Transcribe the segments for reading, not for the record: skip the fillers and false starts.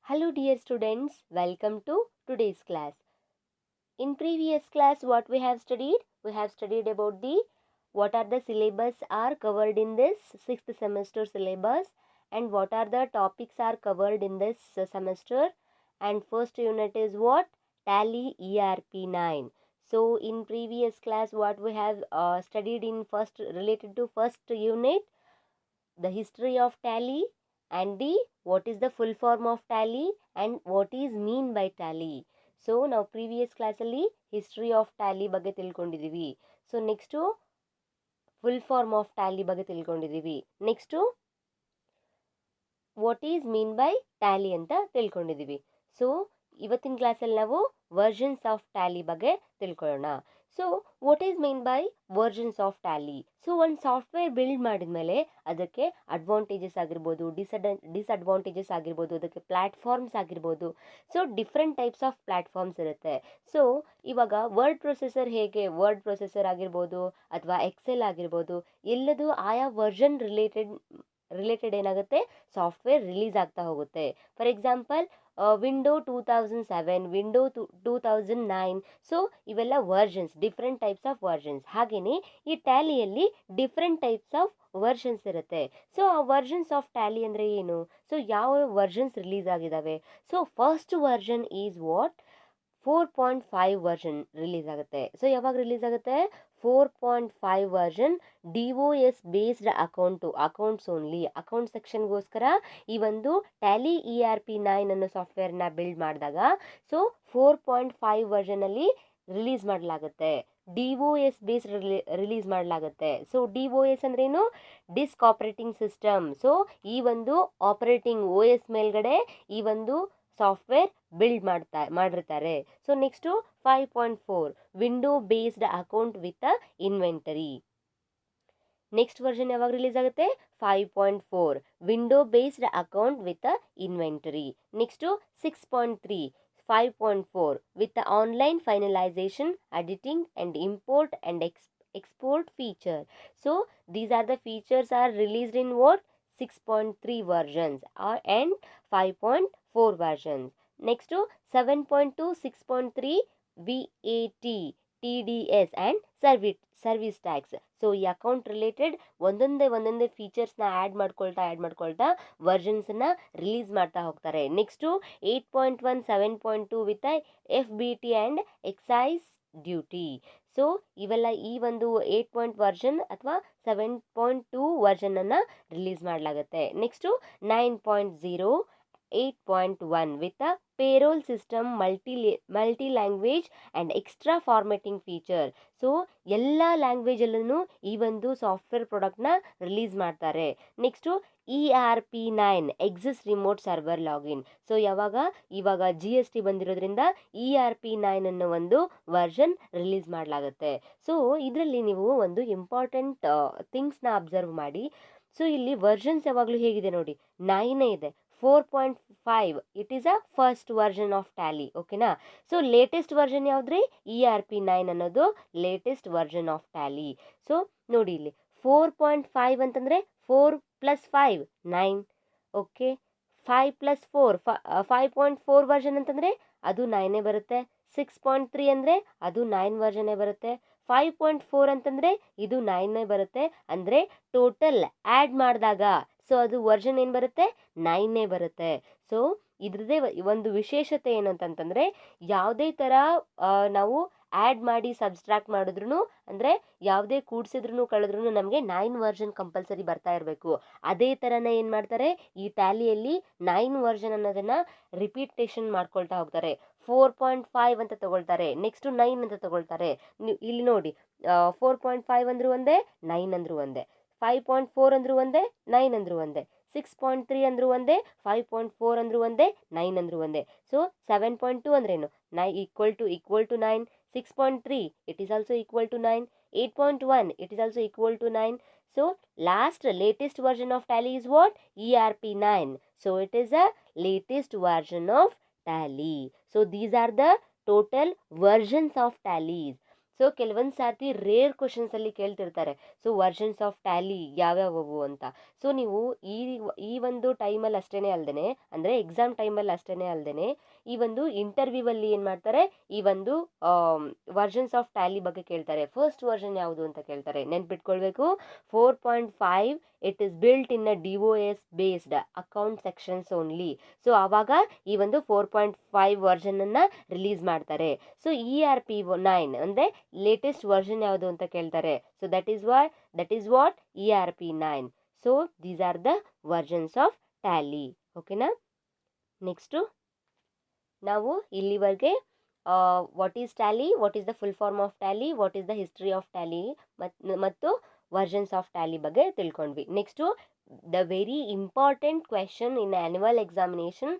Hello dear students, welcome to today's class. In previous class what we have studied? We have studied about the what are the syllabus are covered in this 6th semester syllabus and what are the topics are covered in this semester, and first unit is what? Tally ERP9. So in previous class what we have studied in first related to first unit, the history of tally and the what is the full form of tally and what is mean by tally. So ನಾವು previous class ಅಲ್ಲಿ history of tally ಬಗ್ಗೆ ತಿಳ್ಕೊಂಡಿದ್ದೀವಿ. So next full form of Tally ಬಗ್ಗೆ ತಿಳ್ಕೊಂಡಿದ್ದೀವಿ. Next what is mean by Tally ಅಂತ ತಿಳ್ಕೊಂಡಿದ್ದೀವಿ. So ಇವತ್ತಿನ ಕ್ಲಾಸಲ್ಲಿ ನಾವು ವರ್ಷನ್ಸ್ ಆಫ್ ಟ್ಯಾಲಿ ಬಗ್ಗೆ ತಿಳ್ಕೊಳ್ಳೋಣ. So what is mean by versions of Tally? So ಒಂದು ಸಾಫ್ಟ್ವೇರ್ ಬಿಲ್ಡ್ ಮಾಡಿದ್ಮೇಲೆ ಅದಕ್ಕೆ ಅಡ್ವಾಂಟೇಜಸ್ ಆಗಿರ್ಬೋದು, ಡಿಸ್ಅಡ್ವಾಂಟೇಜಸ್ ಆಗಿರ್ಬೋದು, ಅದಕ್ಕೆ ಪ್ಲ್ಯಾಟ್ಫಾರ್ಮ್ಸ್ ಆಗಿರ್ಬೋದು. So different types of platforms ಇರುತ್ತೆ. ಸೊ ಇವಾಗ ವರ್ಡ್ ಪ್ರೊಸೆಸರ್ ಹೇಗೆ ವರ್ಡ್ ಪ್ರೊಸೆಸರ್ ಆಗಿರ್ಬೋದು ಅಥವಾ ಎಕ್ಸೆಲ್ ಆಗಿರ್ಬೋದು, ಎಲ್ಲದು ಆಯಾ ವರ್ಷನ್ ರಿಲೇಟೆಡ್ ಏನಾಗುತ್ತೆ, ಸಾಫ್ಟ್ವೇರ್ ರಿಲೀಸ್ ಆಗ್ತಾ ಹೋಗುತ್ತೆ. For example window 2007, window 2009. So ಇವೆಲ್ಲ versions, different types of versions. ಹಾಗೆಯೇ ಈ ಟ್ಯಾಲಿಯಲ್ಲಿ ಡಿಫ್ರೆಂಟ್ ಟೈಪ್ಸ್ ಆಫ್ ವರ್ಷನ್ಸ್ ಇರುತ್ತೆ. ಸೊ ಆ ವರ್ಷನ್ಸ್ ಆಫ್ ಟ್ಯಾಲಿ ಅಂದರೆ ಏನು? ಸೊ ಯಾವ ವರ್ಷನ್ಸ್ ರಿಲೀಸ್ ಆಗಿದ್ದಾವೆ? So first version is what? 4.5 version release ಆಗುತ್ತೆ. ಸೊ ಯಾವಾಗ ರಿಲೀಸ್ ಆಗುತ್ತೆ? 4.5 version DOS based accounts only, account ಸೆಕ್ಷನ್ಗೋಸ್ಕರ ಈ ಒಂದು ಟ್ಯಾಲಿ ERP9 ಅನ್ನೋ ಸಾಫ್ಟ್ವೇರ್ನ ಬಿಲ್ಡ್ ಮಾಡಿದಾಗ ಸೊ 4.5 ವರ್ಷನಲ್ಲಿ ರಿಲೀಸ್ ಮಾಡಲಾಗುತ್ತೆ. DOS ಬೇಸ್ಡ್ ರಿಲೀಸ್ ಮಾಡಲಾಗುತ್ತೆ. ಸೊ DOS ಅಂದ್ರೇನು? Disk operating system. ಸೊ ಈ ಒಂದು ಆಪರೇಟಿಂಗ್ OS ಮೇಲ್ಗಡೆ ಈ ಒಂದು ಸಾಫ್ಟ್ವೇರ್ ಬಿಲ್ಡ್ ಮಾಡಿರ್ತಾರೆ. So next 5.4 window based account with inventory. Next version ಯಾವಾಗ ರಿಲೀಸ್ ಆಗುತ್ತೆ? 5.4 window based account with inventory. Next 6.3 5.4 with the online finalization, editing and import and export feature. So these are the features are released in what? 6.3 versions and 5.4 versions. Next to 7.2 6.3 VAT, TDS and service tax. So ಈ account related ಒಂದೊಂದೇ ಫೀಚರ್ಸ್ನ add ಮಾಡ್ಕೊಳ್ತಾ ವರ್ಷನ್ಸನ್ನ release ಮಾಡ್ತಾ ಹೋಗ್ತಾರೆ. Next 8.1 7.2 with FBT and excise duty. So ಇವೆಲ್ಲ ಈ ಒಂದು 8 version ಅಥವಾ 7.2 ವರ್ಷನನ್ನು release ಮಾಡಲಾಗುತ್ತೆ. Next 9.0 8.1 with a payroll system, multi language and extra formatting feature. So ಎಲ್ಲ ಲ್ಯಾಂಗ್ವೇಜಲ್ಲೂ ಈ ಒಂದು ಸಾಫ್ಟ್ವೇರ್ ಪ್ರಾಡಕ್ಟ್ನ ರಿಲೀಸ್ ಮಾಡ್ತಾರೆ. Next ERP9 exist remote server login. So ಇವಾಗ GST ಬಂದಿರೋದ್ರಿಂದ ERP9 ಅನ್ನೋ ಒಂದು ವರ್ಷನ್ ರಿಲೀಸ್ ಮಾಡಲಾಗುತ್ತೆ. ಸೊ ಇದರಲ್ಲಿ ನೀವು ಒಂದು ಇಂಪಾರ್ಟೆಂಟ್ ಥಿಂಗ್ಸ್ನ ಅಬ್ಸರ್ವ್ ಮಾಡಿ. ಸೊ ಇಲ್ಲಿ ವರ್ಷನ್ಸ್ ಯಾವಾಗಲೂ ಹೇಗಿದೆ ನೋಡಿ, 9 ಇದೆ. 4.5 it is a first version of Tally. ಓಕೆನಾ? ಸೊ ಲೇಟೆಸ್ಟ್ ವರ್ಷನ್ ಯಾವುದ್ರಿ? ERP9 ಅನ್ನೋದು latest version of Tally. So ನೋಡಿ ಇಲ್ಲಿ 4.5 ಅಂತಂದರೆ 4 + 5 9. ಓಕೆ, 5 + 4 5.4 ವರ್ಷನ್ ಅಂತಂದರೆ ಅದು 9 ಬರುತ್ತೆ. 6.3 ಅಂದರೆ ಅದು 9 ವರ್ಷನೇ ಬರುತ್ತೆ. 5.4 ಅಂತಂದರೆ ಇದು 9 ಬರುತ್ತೆ. ಅಂದರೆ ಟೋಟಲ್ ಆ್ಯಡ್ ಮಾಡಿದಾಗ ಸೊ ಅದು ವರ್ಷನ್ ಏನು ಬರುತ್ತೆ? 9 ಬರುತ್ತೆ. ಸೊ ಇದ್ರದ್ದೇ ಒಂದು ವಿಶೇಷತೆ ಏನು ಅಂತಂತಂದರೆ, ಯಾವುದೇ ಥರ ನಾವು ಆ್ಯಡ್ ಮಾಡಿ ಸಬ್ಸ್ಟ್ರಾಕ್ಟ್ ಮಾಡಿದ್ರು ಅಂದರೆ ಯಾವುದೇ ಕೂಡಿಸಿದ್ರು ಕಳೆದ್ರೂ ನಮಗೆ 9 ವರ್ಷನ್ ಕಂಪಲ್ಸರಿ ಬರ್ತಾ ಇರಬೇಕು. ಅದೇ ಥರನೇ ಏನು ಮಾಡ್ತಾರೆ, ಈ ಟ್ಯಾಲಿಯಲ್ಲಿ 9 ವರ್ಷನ್ ಅನ್ನೋದನ್ನು ರಿಪೀಟೇಷನ್ ಮಾಡ್ಕೊಳ್ತಾ ಹೋಗ್ತಾರೆ. 4.5 ಅಂತ ತಗೊಳ್ತಾರೆ, ನೆಕ್ಸ್ಟು 9 ಅಂತ ತಗೊಳ್ತಾರೆ. ಇಲ್ಲಿ ನೋಡಿ 4.5 ಅಂದರೂ ಒಂದೇ, 9 ಅಂದರೂ ಒಂದೇ, 5.4 ಅಂದರೂ ಒಂದೇ, 9 ಅಂದರೂ ಒಂದೇ, 6.3 ಅಂದರೂ ಒಂದೇ, 5.4 ಅಂದರೂ ಒಂದೇ, 9 ಅಂದರೂ ಒಂದೇ. ಸೊ 7.2 ಅಂದ್ರೇನು? Equal to 9. 6.3 it is also equal to 9. 8.1 it is also equal to 9. So latest version of tally is what? ERP9. So it is a latest version of tally. So these are the total versions of tallies. So ಕೆಲವೊಂದು ಸಾರ್ತಿ rare ಕ್ವಶನ್ಸಲ್ಲಿ ಕೇಳ್ತಿರ್ತಾರೆ. So versions of Tally ಯಾವ್ಯಾವವು ಅಂತ. So ನೀವು ಈ ಒಂದು ಟೈಮಲ್ಲಿ ಅಷ್ಟೇ ಅಲ್ದೇ, ಅಂದರೆ ಎಕ್ಸಾಮ್ ಟೈಮಲ್ಲಿ ಅಷ್ಟೇ ಅಲ್ದೇ, ಈ ಒಂದು ಇಂಟರ್ವ್ಯೂವಲ್ಲಿ ಏನು ಮಾಡ್ತಾರೆ, ಈ ಒಂದು ವರ್ಷನ್ಸ್ ಆಫ್ ಟ್ಯಾಲಿ ಬಗ್ಗೆ ಕೇಳ್ತಾರೆ. ಫಸ್ಟ್ ವರ್ಷನ್ ಯಾವುದು ಅಂತ ಕೇಳ್ತಾರೆ. ನೆನ್ಪಿಟ್ಕೊಳ್ಬೇಕು, 4.5 it is built in a DOS based account sections only. So ಆವಾಗ ಈ ಒಂದು 4.5 ವರ್ಷನನ್ನು ರಿಲೀಸ್ ಮಾಡ್ತಾರೆ. ಸೊ ERP9 ಅಂದರೆ ಲೇಟೆಸ್ಟ್ ವರ್ಷನ್ ಯಾವುದು ಅಂತ ಕೇಳ್ತಾರೆ. So that is what ERP9. So these are the versions of Tally. ಓಕೆನಾ. ನೆಕ್ಸ್ಟು ನಾವು ಇಲ್ಲಿವರೆಗೆ what is Tally, what is the full form of Tally, what is the history of Tally ಮತ್ತು versions of Tally ಬಗ್ಗೆ ತಿಳ್ಕೊಂಡ್ವಿ. Next the very important question in annual examination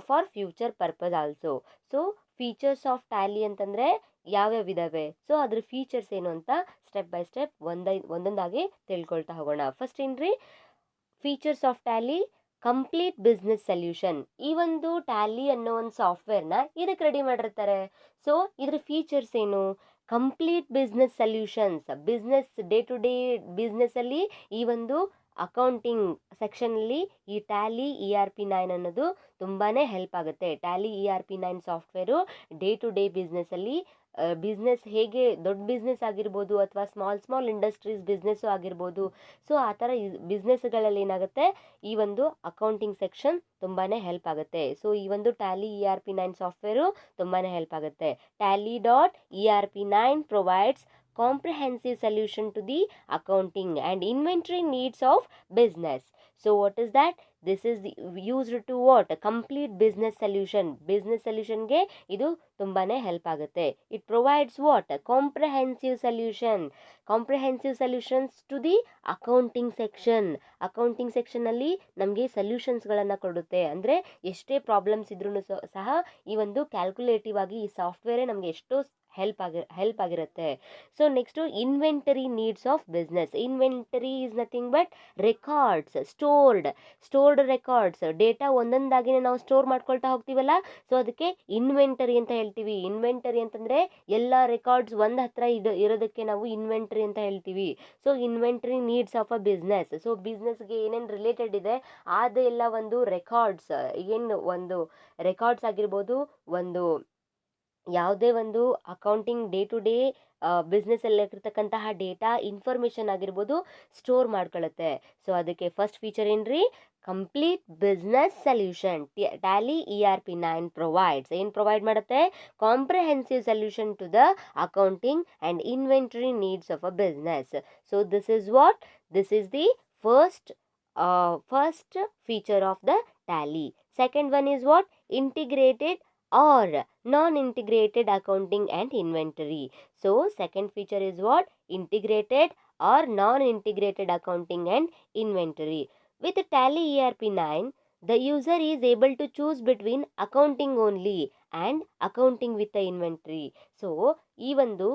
for future purpose also. So features of Tally ಅಂತಂದರೆ ಯಾವ್ಯಾವ ಇದ್ದಾವೆ, so ಅದ್ರ features ಏನು ಅಂತ step by step ಒಂದೊಂದಾಗಿ ತಿಳ್ಕೊಳ್ತಾ ಹೋಗೋಣ. ಫಸ್ಟ್ ಏನ್ರಿ, features of Tally, complete business solution. ಈ ಒಂದು ಟ್ಯಾಲಿ ಅನ್ನೋ ಒಂದು ಸಾಫ್ಟ್ವೇರ್ನ ಇದಕ್ಕೆ ರೆಡಿ ಮಾಡಿರ್ತಾರೆ. ಸೊ ಇದ್ರ ಫೀಚರ್ಸ್ ಏನು, complete business solutions. Business day to day ಬಿಸ್ನೆಸ್ಸಲ್ಲಿ ಈ ಒಂದು ಅಕೌಂಟಿಂಗ್ ಸೆಕ್ಷನಲ್ಲಿ ಈ ಟ್ಯಾಲಿ ERP9 ಅನ್ನೋದು ತುಂಬಾ ಹೆಲ್ಪ್ ಆಗುತ್ತೆ. Tally ERP9 software day to day ಬಿಸ್ನೆಸ್ಸಲ್ಲಿ ಬಿಸ್ನೆಸ್ ಹೇಗೆ, ದೊಡ್ಡ ಬಿಸ್ನೆಸ್ ಆಗಿರ್ಬೋದು ಅಥವಾ ಸ್ಮಾಲ್ ಇಂಡಸ್ಟ್ರೀಸ್ ಬಿಸ್ನೆಸ್ಸು ಆಗಿರ್ಬೋದು, ಸೊ ಆ ಥರ ಬಿಸ್ನೆಸ್ಗಳಲ್ಲಿ ಏನಾಗುತ್ತೆ, ಈ ಒಂದು ಅಕೌಂಟಿಂಗ್ ಸೆಕ್ಷನ್ ತುಂಬಾ ಹೆಲ್ಪ್ ಆಗುತ್ತೆ. ಸೊ ಈ ಒಂದು ಟ್ಯಾಲಿ ERP9 ಸಾಫ್ಟ್ವೇರು ತುಂಬಾ ಹೆಲ್ಪ್ ಆಗುತ್ತೆ. tally.erp9 provides comprehensive solution to the accounting and inventory needs of business. So what is that? This is used to what? A complete business solution. Business solution ಗೆ ಇದು ತುಂಬಾನೇ help ಆಗುತ್ತೆ. It provides what? A comprehensive solution. Comprehensive solutions to the accounting section. Accounting section ಅಲ್ಲಿ ನಮಗೆ ಸೊಲ್ಯೂಷನ್ಸ್ಗಳನ್ನು ಕೊಡುತ್ತೆ. ಅಂದರೆ ಎಷ್ಟೇ problems ಇದ್ರೂ ಸಹ ಈ ಒಂದು ಕ್ಯಾಲ್ಕುಲೇಟಿವ್ ಆಗಿ ಈ ಸಾಫ್ಟ್ವೇರೇ ನಮಗೆ ಎಷ್ಟೋ ಹೆಲ್ಪ್ ಆಗಿರುತ್ತೆ. So next inventory needs of business. Inventory is nothing but records, stored records. Data ಒಂದೊಂದಾಗಿನೇ ನಾವು ಸ್ಟೋರ್ ಮಾಡ್ಕೊಳ್ತಾ ಹೋಗ್ತೀವಲ್ಲ, ಸೊ ಅದಕ್ಕೆ ಇನ್ವೆಂಟರಿ ಅಂತ ಹೇಳ್ತೀವಿ. ಇನ್ವೆಂಟರಿ ಅಂತಂದರೆ ಎಲ್ಲ ರೆಕಾರ್ಡ್ಸ್ ಒಂದು ಹತ್ರ ಇರೋದಕ್ಕೆ ನಾವು ಇನ್ವೆಂಟರಿ ಅಂತ ಹೇಳ್ತೀವಿ. So inventory needs of a business. So ಬಿಸ್ನೆಸ್ಗೆ ಏನೇನು ರಿಲೇಟೆಡ್ ಇದೆ ಅದೆಲ್ಲ ಒಂದು ರೆಕಾರ್ಡ್ಸ್, ಏನು ಒಂದು ರೆಕಾರ್ಡ್ಸ್ ಆಗಿರ್ಬೋದು, ಒಂದು ಯಾವುದೇ ಒಂದು ಅಕೌಂಟಿಂಗ್ ಡೇ ಟು ಡೇ ಬಿಸ್ನೆಸ್ಸಲ್ಲಿರ್ತಕ್ಕಂತಹ ಡೇಟಾ ಇನ್ಫಾರ್ಮೇಷನ್ ಆಗಿರ್ಬೋದು ಸ್ಟೋರ್ ಮಾಡ್ಕೊಳ್ಳುತ್ತೆ. ಸೊ ಅದಕ್ಕೆ ಫಸ್ಟ್ ಫೀಚರ್ ಏನ್ರಿ, complete business solution. Tally ERP9 provides, ಏನು ಪ್ರೊವೈಡ್ ಮಾಡುತ್ತೆ, comprehensive solution to the accounting and inventory needs of a business. So this is the first feature of the Tally. Second one is what, integrated or non-integrated accounting and inventory. So second feature is what, integrated or non-integrated accounting and inventory. With Tally ERP9, the user is able to choose between accounting only and accounting with the inventory. So ಈ ಒಂದು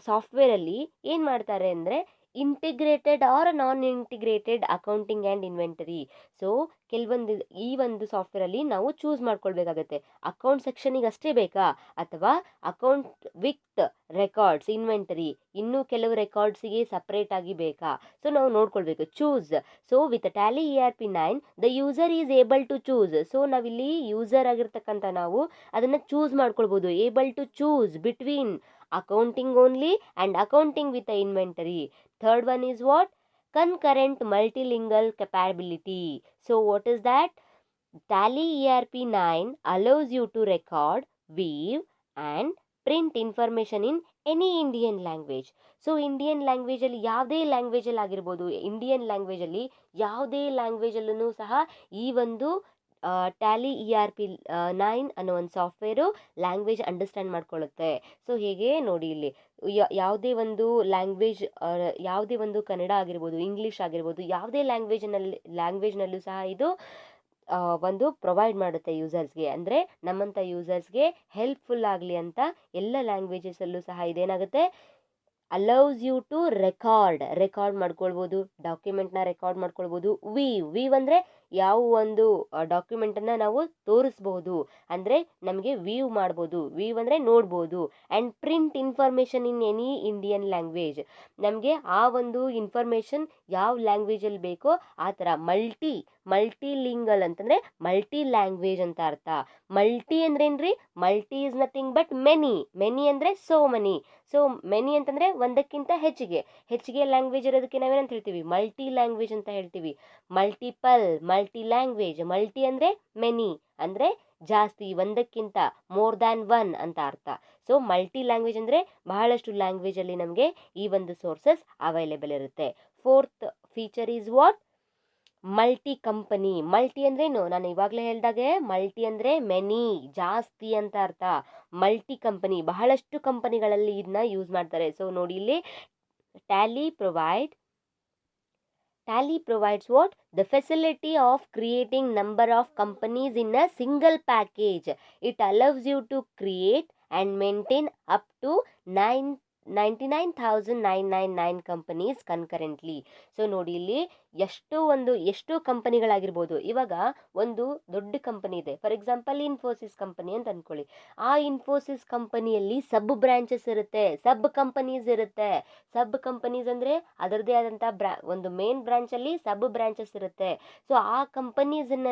ಸಾಫ್ಟ್ವೇರಲ್ಲಿ ಏನು ಮಾಡ್ತಾರೆ ಅಂದರೆ integrated or non integrated accounting and inventory. So ಕೆಲವೊಂದು ಈ ಒಂದು ಸಾಫ್ಟ್ವೇರಲ್ಲಿ ನಾವು choose ಮಾಡ್ಕೊಳ್ಬೇಕಾಗತ್ತೆ, account ಸೆಕ್ಷನಿಗೆ ಅಷ್ಟೇ ಬೇಕಾ ಅಥವಾ ಅಕೌಂಟ್ ವಿತ್ ರೆಕಾರ್ಡ್ಸ್ ಇನ್ವೆಂಟರಿ ಇನ್ನೂ ಕೆಲವು ರೆಕಾರ್ಡ್ಸಿಗೆ ಸಪ್ರೇಟ್ ಆಗಿ ಬೇಕಾ. ಸೊ ನಾವು ನೋಡ್ಕೊಳ್ಬೇಕು, choose. So with Tally ERP9 the user is able to choose. So ನಾವಿಲ್ಲಿ ಯೂಸರ್ ಆಗಿರ್ತಕ್ಕಂಥ ನಾವು ಅದನ್ನು ಚೂಸ್ ಮಾಡ್ಕೊಳ್ಬೋದು. Able to choose between accounting only and accounting with the inventory. Third one is what, concurrent multilingual capability. So what is that? Tally ERP9 allows you to record, weave and print information in any Indian language. So Indian ಲ್ಯಾಂಗ್ವೇಜಲ್ಲಿ ಯಾವುದೇ ಲ್ಯಾಂಗ್ವೇಜಲ್ಲಿ ಆಗಿರ್ಬೋದು, Indian ಲ್ಯಾಂಗ್ವೇಜಲ್ಲಿ ಯಾವುದೇ ಲ್ಯಾಂಗ್ವೇಜಲ್ಲೂ ಸಹ ಈ ಒಂದು Tally ERP9 ಅನ್ನೋ ಒಂದು ಸಾಫ್ಟ್ವೇರು ಲ್ಯಾಂಗ್ವೇಜ್ ಅಂಡರ್ಸ್ಟ್ಯಾಂಡ್ ಮಾಡ್ಕೊಳ್ಳುತ್ತೆ. ಸೊ ಹೇಗೆ ನೋಡಿ ಇಲ್ಲಿ ಯಾವುದೇ ಒಂದು ಯಾವುದೇ ಒಂದು ಕನ್ನಡ ಆಗಿರ್ಬೋದು, ಇಂಗ್ಲೀಷ್ ಆಗಿರ್ಬೋದು, ಯಾವುದೇ ಲ್ಯಾಂಗ್ವೇಜ್ನಲ್ಲೂ ಸಹ ಇದು ಒಂದು ಪ್ರೊವೈಡ್ ಮಾಡುತ್ತೆ ಯೂಸರ್ಸ್ಗೆ. ಅಂದರೆ ನಮ್ಮಂಥ ಯೂಸರ್ಸ್ಗೆ ಹೆಲ್ಪ್ಫುಲ್ ಆಗಲಿ ಅಂತ ಎಲ್ಲ ಲ್ಯಾಂಗ್ವೇಜಸಲ್ಲೂ ಸಹ ಇದೇನಾಗುತ್ತೆ, ಅಲೌಸ್ ಯು ಟು ರೆಕಾರ್ಡ್ ಮಾಡ್ಕೊಳ್ಬೋದು, ಡಾಕ್ಯುಮೆಂಟ್ನ ರೆಕಾರ್ಡ್ ಮಾಡ್ಕೊಳ್ಬೋದು. ವೀವ್ ಅಂದರೆ ಯಾವ ಒಂದು ಡಾಕ್ಯುಮೆಂಟನ್ನು ನಾವು ತೋರಿಸ್ಬೋದು, ಅಂದರೆ ನಮಗೆ ವ್ಯೂ ಮಾಡ್ಬೋದು, ವ್ಯೂ ಅಂದರೆ ನೋಡ್ಬೋದು. And print information in any Indian language, ನಮಗೆ ಆ ಒಂದು ಇನ್ಫಾರ್ಮೇಷನ್ ಯಾವ ಲ್ಯಾಂಗ್ವೇಜಲ್ಲಿ ಬೇಕೋ ಆ ಥರ. ಮಲ್ಟಿಲಿಂಗಲ್ ಅಂತಂದರೆ ಮಲ್ಟಿ ಲ್ಯಾಂಗ್ವೇಜ್ ಅಂತ ಅರ್ಥ. ಮಲ್ಟಿ ಅಂದ್ರೇನ್ರಿ? Multi is nothing but many ಅಂದರೆ ಸೋ ಮೆನಿ ಅಂತಂದರೆ ಒಂದಕ್ಕಿಂತ ಹೆಚ್ಚಿಗೆ ಲ್ಯಾಂಗ್ವೇಜ್ ಇರೋದಕ್ಕೆ ನಾವೇನಂತ ಹೇಳ್ತೀವಿ? ಮಲ್ಟಿ ಲ್ಯಾಂಗ್ವೇಜ್ ಅಂತ ಹೇಳ್ತೀವಿ. Multiple, multi language. ಮಲ್ಟಿ ಅಂದರೆ ಮೆನಿ ಅಂದರೆ ಜಾಸ್ತಿ, ಒಂದಕ್ಕಿಂತ, ಮೋರ್ ದ್ಯಾನ್ ಒನ್ ಅಂತ ಅರ್ಥ. ಸೊ ಮಲ್ಟಿ ಲ್ಯಾಂಗ್ವೇಜ್ ಅಂದರೆ ಬಹಳಷ್ಟು ಲ್ಯಾಂಗ್ವೇಜಲ್ಲಿ ನಮಗೆ ಈ ಒಂದು ಸೋರ್ಸಸ್ ಅವೈಲೇಬಲ್ ಇರುತ್ತೆ. Fourth feature is what? Multi company. Multi ಅಂದ್ರೇನು? ನಾನು ಇವಾಗಲೇ ಹೇಳ್ದಾಗೆ ಮಲ್ಟಿ ಅಂದರೆ ಮೆನಿ, ಜಾಸ್ತಿ ಅಂತ ಅರ್ಥ. ಮಲ್ಟಿ ಕಂಪನಿ, ಬಹಳಷ್ಟು ಕಂಪನಿಗಳಲ್ಲಿ ಇದನ್ನ ಯೂಸ್ ಮಾಡ್ತಾರೆ. ಸೊ ನೋಡಿ ಇಲ್ಲಿ, Tally provides what? The facility of creating number of companies in a single package. It allows you to create and maintain up to 99,999 companies concurrently. So ನೋಡಿ ಇಲ್ಲಿ ಎಷ್ಟು ಕಂಪನಿಗಳಾಗಿರ್ಬೋದು. ಇವಾಗ ಒಂದು ದೊಡ್ಡ ಕಂಪನಿ ಇದೆ, ಫಾರ್ ಎಕ್ಸಾಂಪಲ್ ಇನ್ಫೋಸಿಸ್ ಕಂಪನಿ ಅಂತ ಅಂದ್ಕೊಳ್ಳಿ. ಆ ಇನ್ಫೋಸಿಸ್ ಕಂಪನಿಯಲ್ಲಿ ಸಬ್ ಬ್ರಾಂಚಸ್ ಇರುತ್ತೆ, ಸಬ್ ಕಂಪನೀಸ್ ಅಂದರೆ ಅದರದೇ ಆದಂಥ ಒಂದು ಮೇನ್ ಬ್ರಾಂಚಲ್ಲಿ ಸಬ್ ಬ್ರಾಂಚಸ್ ಇರುತ್ತೆ. ಸೊ ಆ ಕಂಪನೀಸನ್ನ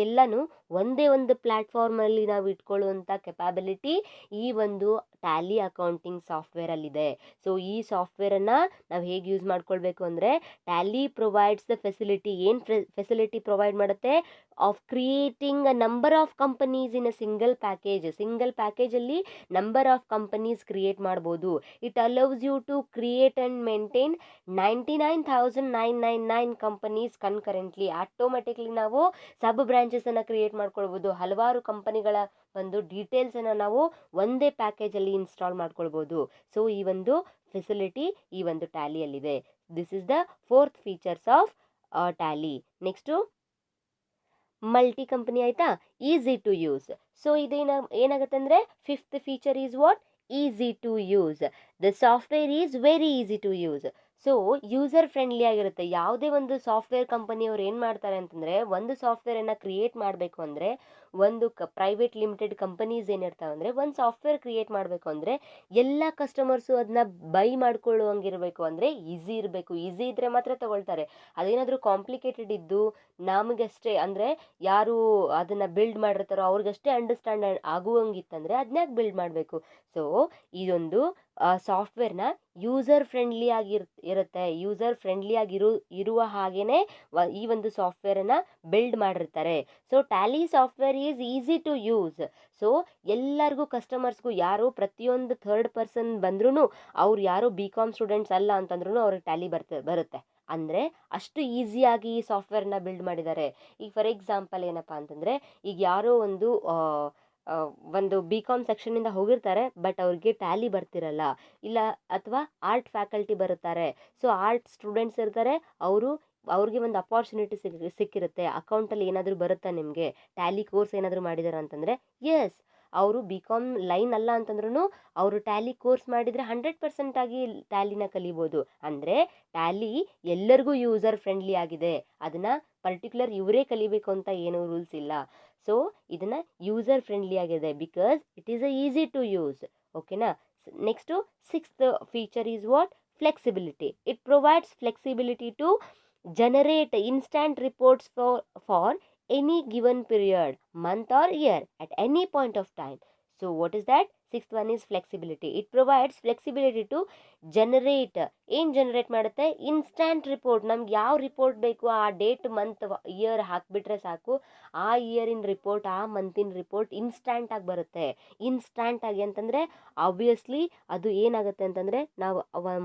ಎಲ್ಲನೂ ಒಂದೇ ಒಂದು ಪ್ಲ್ಯಾಟ್ಫಾರ್ಮಲ್ಲಿ ನಾವು ಇಟ್ಕೊಳ್ಳುವಂಥ ಕೆಪಾಬಿಲಿಟಿ ಈ ಒಂದು ಟ್ಯಾಲಿ ಅಕೌಂಟಿಂಗ್ ಸಾಫ್ಟ್ವೇರಲ್ಲಿದೆ. ಸೊ ಈ ಸಾಫ್ಟ್ವೇರನ್ನು ನಾವು ಹೇಗೆ ಯೂಸ್ ಮಾಡ್ಕೊಳ್ಬೇಕು ಅಂದರೆ, ಟ್ಯಾಲಿ ಪ್ರೊವೈಡ್ಸ್ ದ ಫೆಸಿಲಿಟಿ. ಏನು ಫೆಸಿಲಿಟಿ ಪ್ರೊವೈಡ್ ಮಾಡುತ್ತೆ? Of creating a number of companies in a single ಪ್ಯಾಕೇಜಲ್ಲಿ ನಂಬರ್ ಆಫ್ ಕಂಪನೀಸ್ ಕ್ರಿಯೇಟ್ ಮಾಡ್ಬೋದು. It allows you to create and maintain 99,999 companies concurrently. Automatically ನಾವು ಸಬ್ ಬ್ರಾಂಚಸನ್ನು ಕ್ರಿಯೇಟ್ ಮಾಡ್ಕೊಳ್ಬೋದು. ಹಲವಾರು ಕಂಪನಿಗಳ ಒಂದು ಡೀಟೇಲ್ಸನ್ನು ನಾವು ಒಂದೇ ಪ್ಯಾಕೇಜಲ್ಲಿ ಇನ್ಸ್ಟಾಲ್ ಮಾಡ್ಕೊಳ್ಬೋದು. ಸೊ ಈ ಒಂದು ಫೆಸಿಲಿಟಿ ಈ ಒಂದು ಟ್ಯಾಲಿಯಲ್ಲಿದೆ. This is the fourth features of Tally. Next multi company ಆಯಿತಾ, ಈಸಿ ಟು ಯೂಸ್. ಸೊ ಏನಾಗುತ್ತೆ ಅಂದರೆ, fifth feature is what? Easy to use. The software is very easy to use. So user friendly ಆಗಿರುತ್ತೆ. ಯಾವುದೇ ಒಂದು software ಕಂಪನಿಯವ್ರು ಏನು ಮಾಡ್ತಾರೆ ಅಂತಂದರೆ, ಒಂದು ಸಾಫ್ಟ್ವೇರನ್ನು ಕ್ರಿಯೇಟ್ ಮಾಡಬೇಕು ಅಂದರೆ, ಒಂದು ಪ್ರೈವೇಟ್ ಲಿಮಿಟೆಡ್ ಕಂಪನೀಸ್ ಏನಿರ್ತಾವೆ ಅಂದರೆ, ಒಂದು ಸಾಫ್ಟ್ವೇರ್ ಕ್ರಿಯೇಟ್ ಮಾಡಬೇಕು ಅಂದರೆ ಎಲ್ಲ ಕಸ್ಟಮರ್ಸು ಅದನ್ನ ಬೈ ಮಾಡ್ಕೊಳ್ಳುವಂಗಿರಬೇಕು, ಅಂದರೆ ಈಸಿ ಇರಬೇಕು. ಈಸಿ ಇದ್ದರೆ ಮಾತ್ರ ತಗೊಳ್ತಾರೆ. ಅದೇನಾದರೂ ಕಾಂಪ್ಲಿಕೇಟೆಡ್ ಇದ್ದು ನಮಗಷ್ಟೇ, ಅಂದರೆ ಯಾರು ಅದನ್ನು ಬಿಲ್ಡ್ ಮಾಡಿರ್ತಾರೋ ಅವ್ರಿಗಷ್ಟೇ ಅಂಡರ್ಸ್ಟ್ಯಾಂಡ್ ಆಗುವಂಗಿತ್ತಂದರೆ ಅದನ್ಯಾಕೆ ಬಿಲ್ಡ್ ಮಾಡಬೇಕು? ಸೊ ಇದೊಂದು ಸಾಫ್ಟ್ವೇರ್ನ ಯೂಸರ್ ಫ್ರೆಂಡ್ಲಿ ಇರುತ್ತೆ. ಯೂಸರ್ ಫ್ರೆಂಡ್ಲಿ ಇರುವ ಹಾಗೇನೆ ಈ ಒಂದು ಸಾಫ್ಟ್ವೇರನ್ನು ಬಿಲ್ಡ್ ಮಾಡಿರ್ತಾರೆ. So Tally software is easy to use. So ಎಲ್ಲರಿಗೂ ಕಸ್ಟಮರ್ಸ್ಗೂ, ಯಾರು ಪ್ರತಿಯೊಂದು ಥರ್ಡ್ ಪರ್ಸನ್ ಬಂದ್ರೂ, ಅವ್ರು ಯಾರು BCom ಸ್ಟೂಡೆಂಟ್ಸ್ ಅಲ್ಲ ಅಂತಂದ್ರೂ ಅವ್ರಿಗೆ ಟ್ಯಾಲಿ ಬರುತ್ತೆ. ಅಂದರೆ ಅಷ್ಟು ಈಸಿಯಾಗಿ ಈ ಸಾಫ್ಟ್ವೇರ್ನ ಬಿಲ್ಡ್ ಮಾಡಿದ್ದಾರೆ. ಈಗ ಫಾರ್ ಎಕ್ಸಾಂಪಲ್ ಏನಪ್ಪ ಅಂತಂದರೆ, ಈಗ ಯಾರೋ ಒಂದು BCom ಸೆಕ್ಷನಿಂದ ಹೋಗಿರ್ತಾರೆ, ಬಟ್ ಅವ್ರಿಗೆ ಟ್ಯಾಲಿ ಬರ್ತಿರಲ್ಲ, ಇಲ್ಲ ಅಥವಾ ಆರ್ಟ್ ಫ್ಯಾಕಲ್ಟಿ ಬರುತ್ತಾರೆ. ಸೊ ಆರ್ಟ್ ಸ್ಟೂಡೆಂಟ್ಸ್ ಇರ್ತಾರೆ, ಅವ್ರಿಗೆ ಒಂದು ಅಪಾರ್ಚುನಿಟಿ ಸಿಕ್ಕಿರುತ್ತೆ. ಅಕೌಂಟಲ್ಲಿ ಏನಾದರೂ ಬರುತ್ತಾ ನಿಮಗೆ, ಟ್ಯಾಲಿ ಕೋರ್ಸ್ ಏನಾದರೂ ಮಾಡಿದಾರೆ ಅಂತಂದರೆ, ಎಸ್, ಅವರು BCom ಲೈನ್ ಅಲ್ಲ ಅಂತಂದ್ರೂ ಅವರು ಟ್ಯಾಲಿ ಕೋರ್ಸ್ ಮಾಡಿದರೆ 100% ಆಗಿ ಟ್ಯಾಲಿನ ಕಲಿಬೋದು. ಅಂದರೆ ಟ್ಯಾಲಿ ಎಲ್ಲರಿಗೂ ಯೂಸರ್ ಫ್ರೆಂಡ್ಲಿ ಆಗಿದೆ. ಅದನ್ನು ಪರ್ಟಿಕ್ಯುಲರ್ ಇವರೇ ಕಲಿಬೇಕು ಅಂತ ಏನೂ ರೂಲ್ಸ್ ಇಲ್ಲ. ಸೊ ಇದನ್ನು ಯೂಸರ್ ಫ್ರೆಂಡ್ಲಿ ಆಗಿದೆ because it is easy to use. ಓಕೆನಾ? Next sixth feature is what? Flexibility. It provides flexibility to generate instant reports for any given period, month or year at any point of time. So what is that? Sixth one is flexibility. It provides flexibility to generate. ಏನು generate ಮಾಡುತ್ತೆ? Instant report. ನಮ್ಗೆ ಯಾವ report ಬೇಕು ಆ date, month, year ಹಾಕಿಬಿಟ್ರೆ ಸಾಕು, ಆ ಇಯರಿನ report, ಆ ಮಂತಿನ ರಿಪೋರ್ಟ್ ಇನ್ಸ್ಟ್ಯಾಂಟ್ ಆಗಿ ಬರುತ್ತೆ. ಇನ್ಸ್ಟ್ಯಾಂಟ್ ಆಗಿ ಅಂತಂದರೆ ಆಬ್ವಿಯಸ್ಲಿ ಅದು ಏನಾಗುತ್ತೆ ಅಂತಂದರೆ, ನಾವು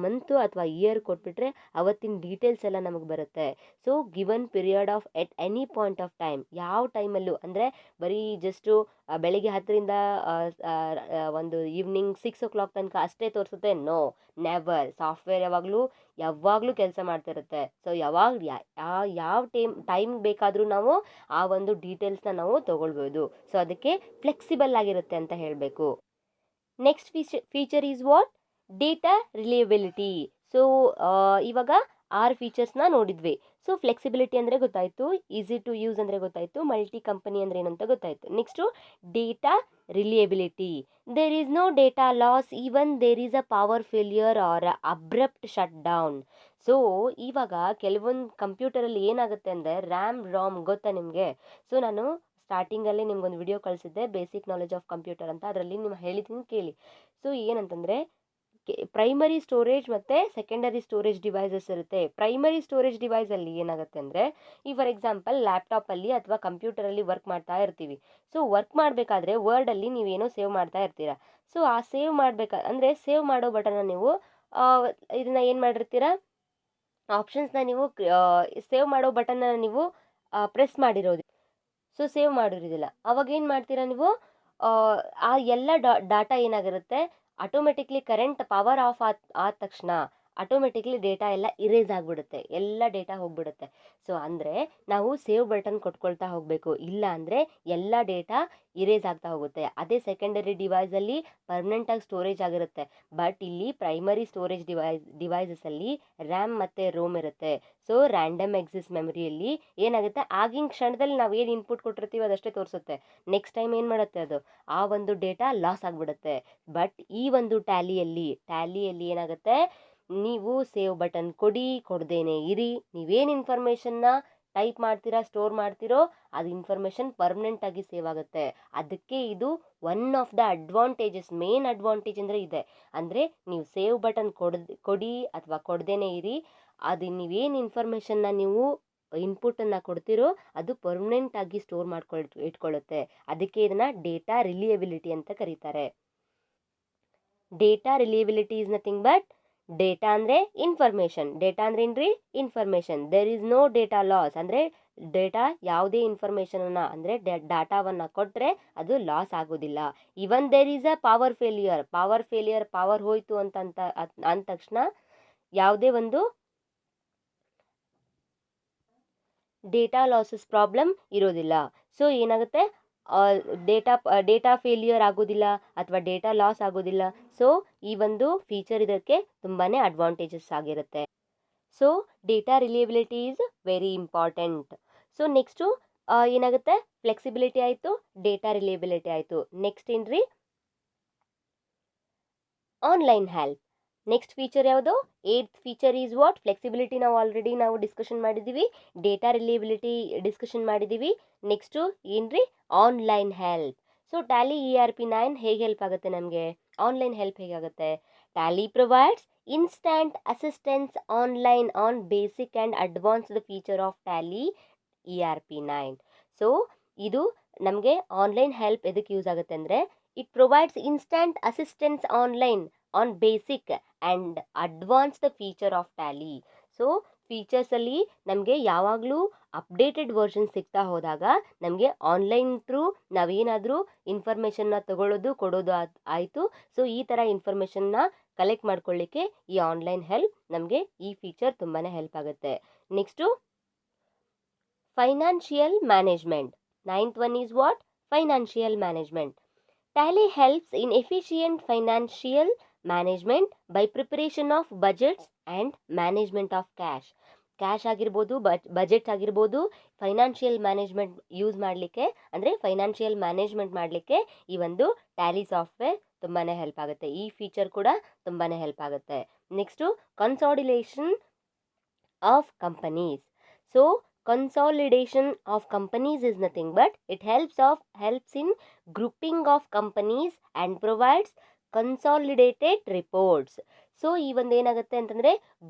ಮಂತು ಅಥವಾ ಇಯರ್ ಕೊಟ್ಬಿಟ್ರೆ ಅವತ್ತಿನ ಡೀಟೇಲ್ಸ್ ಎಲ್ಲ ನಮಗೆ ಬರುತ್ತೆ. So given period of at any point of time, ಯಾವ ಟೈಮಲ್ಲೂ, ಅಂದರೆ ಬರೀ ಜಸ್ಟು ಬೆಳಿಗ್ಗೆ 10ರಿಂದ ಒಂದು ಈವ್ನಿಂಗ್ 6 o'clock ತನಕ ಅಷ್ಟೇ ತೋರಿಸುತ್ತೆ? No, never. ಸಾಫ್ಟ್ವೇರ್ ಯಾವಾಗಲೂ ಕೆಲಸ ಮಾಡ್ತಿರುತ್ತೆ. ಸೊ ಯಾವ ಟೈಮ್ ಬೇಕಾದರೂ ನಾವು ಆ ಒಂದು ಡೀಟೇಲ್ಸ್ನ ನಾವು ತೊಗೊಳ್ಬೋದು. ಸೊ ಅದಕ್ಕೆ ಫ್ಲೆಕ್ಸಿಬಲ್ ಆಗಿರುತ್ತೆ ಅಂತ ಹೇಳಬೇಕು. Next feature is what? Data reliability. So ಇವಾಗ 6 ಫೀಚರ್ಸ್ನ ನೋಡಿದ್ವಿ. ಸೊ ಫ್ಲೆಕ್ಸಿಬಿಲಿಟಿ ಅಂದರೆ ಗೊತ್ತಾಯಿತು, ಈಸಿ ಟು ಯೂಸ್ ಅಂದರೆ ಗೊತ್ತಾಯಿತು, ಮಲ್ಟಿ ಕಂಪನಿ ಅಂದರೆ ಏನು ಅಂತ ಗೊತ್ತಾಯಿತು. Next data reliability. There is no data loss even there is a power failure or abrupt shut down. So ಇವಾಗ ಕೆಲವೊಂದು ಕಂಪ್ಯೂಟರಲ್ಲಿ ಏನಾಗುತ್ತೆ ಅಂದರೆ ರ್ಯಾಮ್ ರಾಮ್ ಗೊತ್ತಾ ನಿಮಗೆ? ಸೊ ನಾನು ಸ್ಟಾರ್ಟಿಂಗಲ್ಲಿ ನಿಮ್ಗೊಂದು ವಿಡಿಯೋ ಕಳಿಸಿದ್ದೆ, ಬೇಸಿಕ್ ನಾಲೆಜ್ ಆಫ್ ಕಂಪ್ಯೂಟರ್ ಅಂತ. ಅದರಲ್ಲಿ ನೀವು ಹೇಳಿದ್ದೀನಿ ಕೇಳಿ. ಸೊ ಏನಂತಂದರೆ ಪ್ರೈಮರಿ ಸ್ಟೋರೇಜ್ ಮತ್ತು ಸೆಕೆಂಡರಿ ಸ್ಟೋರೇಜ್ ಡಿವೈಸಸ್ ಇರುತ್ತೆ. ಪ್ರೈಮರಿ ಸ್ಟೋರೇಜ್ ಡಿವೈಸಲ್ಲಿ ಏನಾಗುತ್ತೆ ಅಂದರೆ, ಈ ಫಾರ್ ಎಕ್ಸಾಂಪಲ್ ಲ್ಯಾಪ್ಟಾಪಲ್ಲಿ ಅಥವಾ ಕಂಪ್ಯೂಟರಲ್ಲಿ ವರ್ಕ್ ಮಾಡ್ತಾ ಇರ್ತೀವಿ. ಸೊ ವರ್ಕ್ ಮಾಡಬೇಕಾದ್ರೆ ವರ್ಡಲ್ಲಿ ನೀವೇನೋ ಸೇವ್ ಮಾಡ್ತಾ ಇರ್ತೀರಾ. ಸೊ ಆ ಸೇವ್ ಅಂದರೆ ಸೇವ್ ಮಾಡೋ ಬಟನ್ನ ನೀವು ಇದನ್ನು ಏನು ಮಾಡಿರ್ತೀರಾ, ಆಪ್ಷನ್ಸ್ನ ನೀವು ಸೇವ್ ಮಾಡೋ ಬಟನ್ನ ನೀವು ಪ್ರೆಸ್ ಮಾಡಿರೋದು. ಸೊ ಸೇವ್ ಮಾಡಿರೋದಿಲ್ಲ. ಅವಾಗ ಏನು ಮಾಡ್ತೀರಾ ನೀವು, ಆ ಎಲ್ಲ ಡಾಟಾ ಏನಾಗಿರುತ್ತೆ, ಆಟೋಮೆಟಿಕ್ಲಿ ಕರೆಂಟ್ ಪವರ್ ಆಫ್ ಆದ ತಕ್ಷಣ ಆಟೋಮೆಟಿಕ್ಲಿ ಡೇಟಾ ಎಲ್ಲ ಇರೇಸ್ ಆಗಿಬಿಡುತ್ತೆ, ಎಲ್ಲ ಡೇಟಾ ಹೋಗ್ಬಿಡುತ್ತೆ. ಸೊ ಅಂದರೆ ನಾವು ಸೇವ್ ಬಟನ್ ಕೊಟ್ಕೊಳ್ತಾ ಹೋಗಬೇಕು, ಇಲ್ಲ ಅಂದರೆ ಎಲ್ಲ ಡೇಟಾ ಇರೇಸ್ ಆಗ್ತಾ ಹೋಗುತ್ತೆ. ಅದೇ ಸೆಕೆಂಡರಿ ಡಿವೈಸಲ್ಲಿ ಪರ್ಮನೆಂಟಾಗಿ ಸ್ಟೋರೇಜ್ ಆಗಿರುತ್ತೆ. ಬಟ್ ಇಲ್ಲಿ ಪ್ರೈಮರಿ ಸ್ಟೋರೇಜ್ ಡಿವೈಸಸಲ್ಲಿ ರ್ಯಾಮ್ ಮತ್ತು ರೋಮ್ ಇರುತ್ತೆ. ಸೊ ರ್ಯಾಂಡಮ್ ಎಕ್ಸಿಸ್ ಮೆಮರಿಯಲ್ಲಿ ಏನಾಗುತ್ತೆ, ಆಗಿನ ಕ್ಷಣದಲ್ಲಿ ನಾವು ಏನು ಇನ್ಪುಟ್ ಕೊಟ್ಟಿರ್ತೀವಿ ಅದಷ್ಟೇ ತೋರಿಸುತ್ತೆ. ನೆಕ್ಸ್ಟ್ ಟೈಮ್ ಏನು ಮಾಡುತ್ತೆ, ಅದು ಆ ಒಂದು ಡೇಟಾ ಲಾಸ್ ಆಗಿಬಿಡುತ್ತೆ. ಬಟ್ ಈ ಒಂದು ಟ್ಯಾಲಿಯಲ್ಲಿ ಏನಾಗುತ್ತೆ, ನೀವು ಸೇವ್ ಬಟನ್ ಕೊಡದೇನೆ ಇರಿ, ನೀವೇನು ಇನ್ಫಾರ್ಮೇಷನ್ನ ಟೈಪ್ ಮಾಡ್ತೀರಾ, ಸ್ಟೋರ್ ಮಾಡ್ತೀರೋ, ಅದು ಇನ್ಫಾರ್ಮೇಷನ್ ಪರ್ಮನೆಂಟಾಗಿ ಸೇವ್ ಆಗುತ್ತೆ. ಅದಕ್ಕೆ ಇದು one of the advantages, main advantage ಅಂದರೆ ಇದೆ. ಅಂದರೆ ನೀವು ಸೇವ್ ಬಟನ್ ಕೊಡಿ ಅಥವಾ ಕೊಡದೇನೆ ಇರಿ, ಅದು ನೀವೇನು ಇನ್ಫಾರ್ಮೇಷನ್ನ ನೀವು ಇನ್ಪುಟನ್ನು ಕೊಡ್ತಿರೋ ಅದು ಪರ್ಮನೆಂಟಾಗಿ ಸ್ಟೋರ್ ಇಟ್ಕೊಳ್ಳುತ್ತೆ. ಅದಕ್ಕೆ ಇದನ್ನು ಡೇಟಾ ರಿಲಿಯಬಿಲಿಟಿ ಅಂತ ಕರೀತಾರೆ. Data reliability is nothing but, data ಅಂದರೆ ಇನ್ಫಾರ್ಮೇಷನ್. ಡೇಟಾ ಅಂದರೆ ಏನ್ರಿ, information. There is no data loss ಅಂದರೆ ಡೇಟಾ ಯಾವುದೇ ಇನ್ಫಾರ್ಮೇಷನನ್ನು ಅಂದರೆ ಡಾಟಾವನ್ನು ಕೊಟ್ಟರೆ ಅದು ಲಾಸ್ ಆಗೋದಿಲ್ಲ. Even there is a power failure, power ಹೋಯಿತು ಅಂದ ತಕ್ಷಣ ಯಾವುದೇ ಒಂದು ಡೇಟಾ ಲಾಸಸ್ ಪ್ರಾಬ್ಲಮ್ ಇರೋದಿಲ್ಲ. ಸೊ ಏನಾಗುತ್ತೆ, ಡೇಟಾ ಫೇಲ್ಯೂರ್ ಆಗೋದಿಲ್ಲ ಅಥವಾ ಡೇಟಾ ಲಾಸ್ ಆಗೋದಿಲ್ಲ. ಸೊ ಈ ಒಂದು ಫೀಚರ್ ಇದಕ್ಕೆ ತುಂಬಾ ಅಡ್ವಾಂಟೇಜಸ್ ಆಗಿರುತ್ತೆ. So data reliability is very important. So next ಏನಾಗುತ್ತೆ, ಫ್ಲೆಕ್ಸಿಬಿಲಿಟಿ ಆಯಿತು, ಡೇಟಾ ರಿಲಿಯಬಿಲಿಟಿ ಆಯಿತು. ನೆಕ್ಸ್ಟ್ ಏನ್ರಿ, ಆನ್ಲೈನ್ ಹೆಲ್ಪ್. ನೆಕ್ಸ್ಟ್ ಫೀಚರ್ ಯಾವುದು, 8th feature is what, flexibility ನಾವು ಡಿಸ್ಕಷನ್ ಮಾಡಿದ್ದೀವಿ, ಡೇಟಾ ರಿಲಿಯಬಿಲಿಟಿ ಡಿಸ್ಕಷನ್ ಮಾಡಿದ್ದೀವಿ. ನೆಕ್ಸ್ಟು ಏನ್ರಿ, online help. So Tally ERP9 ಹೇಗೆ ಹೆಲ್ಪ್ ಆಗುತ್ತೆ ನಮಗೆ, ಆನ್ಲೈನ್ ಹೆಲ್ಪ್ ಹೇಗಾಗುತ್ತೆ, Tally provides instant assistance online on basic and advanced feature of Tally ERP9. So ಇದು ನಮಗೆ ಆನ್ಲೈನ್ ಹೆಲ್ಪ್ ಎದಕ್ಕೆ ಯೂಸ್ ಆಗುತ್ತೆ ಅಂದರೆ, it provides instant assistance online on basic and advanced feature of Tally. So ಫೀಚರ್ಸಲ್ಲಿ ನಮಗೆ ಯಾವಾಗಲೂ updated version ಸಿಗ್ತಾ ಹೋದಾಗ ನಮಗೆ ಆನ್ಲೈನ್ ಥ್ರೂ ನಾವೇನಾದರೂ ಇನ್ಫಾರ್ಮೇಷನ್ನ ಕೊಡೋದು ಆಯಿತು. ಸೊ ಈ ಥರ ಇನ್ಫಾರ್ಮೇಷನ್ನ ಕಲೆಕ್ಟ್ ಮಾಡ್ಕೊಳ್ಳಿಕ್ಕೆ ಈ ಆನ್ಲೈನ್ ಹೆಲ್ಪ್ ನಮಗೆ ಈ ಫೀಚರ್ ತುಂಬಾ ಹೆಲ್ಪ್ ಆಗುತ್ತೆ. Next financial management. 9th one is what, financial management. Tally helps in efficient financial management by preparation of budgets and management of cash ಆಗಿರ್ಬೋದು, ಬಜೆಟ್ ಆಗಿರ್ಬೋದು, ಫೈನಾನ್ಷಿಯಲ್ ಮ್ಯಾನೇಜ್ಮೆಂಟ್ ಯೂಸ್ ಮಾಡಲಿಕ್ಕೆ ಅಂದರೆ financial management ಮಾಡಲಿಕ್ಕೆ ಈ ಒಂದು Tally software ತುಂಬಾ help ಆಗುತ್ತೆ. ಈ ಫೀಚರ್ ಕೂಡ ತುಂಬಾ ಹೆಲ್ಪ್ ಆಗುತ್ತೆ. Next consolidation of companies. So consolidation of companies is nothing but it helps in grouping of companies and provides consolidated reports. So ಈ ಒಂದು ಏನಾಗುತ್ತೆ ಅಂತಂದರೆ,